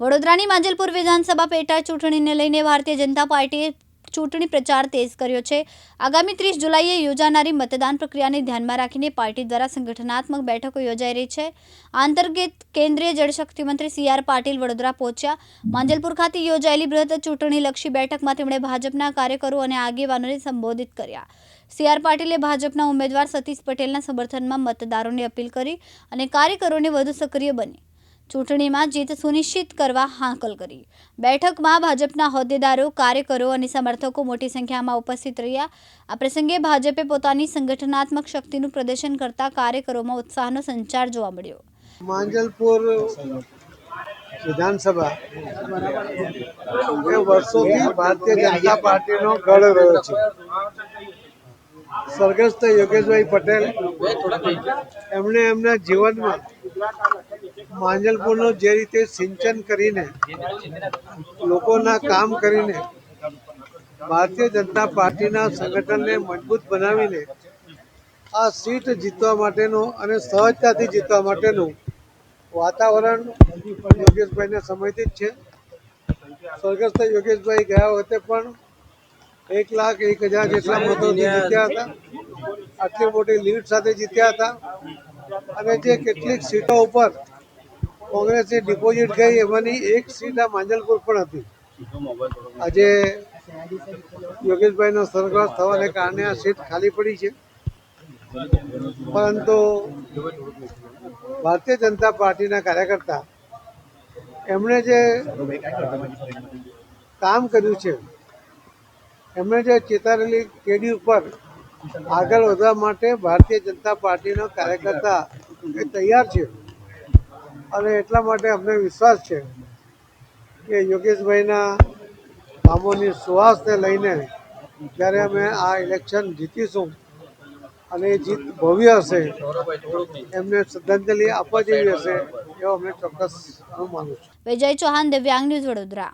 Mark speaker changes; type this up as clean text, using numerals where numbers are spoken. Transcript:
Speaker 1: વડોદરાની માંજલપુર વિધાનસભા પેટા ચૂંટણીને લઈને ભારતીય જનતા પાર્ટીએ ચૂંટણી પ્રચાર તેજ કર્યો છે। આગામી 30 જુલાઈએ યોજાનારી મતદાન પ્રક્રિયાને ધ્યાનમાં રાખીને પાર્ટી દ્વારા સંગઠનાત્મક બેઠકો યોજાઈ રહી છે। આ અંતર્ગત કેન્દ્રીય જળશક્તિ મંત્રી CR પાટીલ વડોદરા પહોંચ્યા। માંજલપુર ખાતે યોજાયેલી બૃહત ચૂંટણીલક્ષી બેઠકમાં તેમણે ભાજપના કાર્યકરો અને આગેવાનોને સંબોધિત કર્યા। CR પાટીલે ભાજપના ઉમેદવાર સતીશ પટેલના સમર્થનમાં મતદારોને અપીલ કરી અને કાર્યકરોને વધુ સક્રિય બની ચૂંટણીમાં જીત સુનિશ્ચિત કરવા હાકલ કરી। બેઠકમાં ભાજપના હોદ્દેદારો, કાર્યકરો અને સમર્થકો મોટી સંખ્યામાં ઉપસ્થિત રહ્યા। આ પ્રસંગે ભાજપે પોતાની સંગઠનાત્મક શક્તિનું પ્રદર્શન કરતા કાર્યકરોમાં ઉત્સાહનો સંચાર જોવા મળ્યો।
Speaker 2: માંજલપુર વિધાનસભા એ વર્ષોથી ભારતીય જનતા પાર્ટીનો ગઢ રહ્યો છે। સ્વર્ગસ્થ યોગેશભાઈ પટેલ એમણે એમના જીવનમાં માંજલપુરનું જે રીતે સિંચન કરીને લોકોના કામ કરીને ભારતીય જનતા પાર્ટીના સંગઠનને મજબૂત બનાવીને આ સીટ જીતવા માટેનું અને સહજતાથી જીતવા માટેનું વાતાવરણ યોગેશભાઈના સમયથી જ છે। સ્વર્ગસ્થ યોગેશભાઈ ગયા વખતે પણ 1,01,000 જેટલા મતોથી જીત્યા હતા। આટલી મોટી લીડ સાથે જીત્યા હતા અને જે કેટલીક સીટો ઉપર કોંગ્રેસની ડિપોઝિટ ગઈ એમાંની એક સીટ આ માંજલપુર પણ હતી। આજે યોગેશભાઈનો સ્વર્ગવાસ થવાને કારણે આ સીટ ખાલી પડી છે, પરંતુ ભારતીય જનતા પાર્ટીના કાર્યકર્તા એમણે જે કામ કર્યું છે, એમણે જે ચેતારેલી કેડી ઉપર આગળ વધવા માટે ભારતીય જનતા પાર્ટીનો કાર્યકર્તા એ તૈયાર છે અને એટલા માટે અમને વિશ્વાસ છે કે યોગેશભાઈના કામોની સુવાસને લઈને જ્યારે અમે આ ઇલેક્શન જીતીશું અને એ જીત ભવ્ય હશે, એમને શ્રદ્ધાંજલિ આપવા જેવી હશે એવો અમે ચોક્કસ હું માનું છું।
Speaker 1: વિજય ચૌહાણ, દિવ્યાંગ ન્યૂઝ, વડોદરા।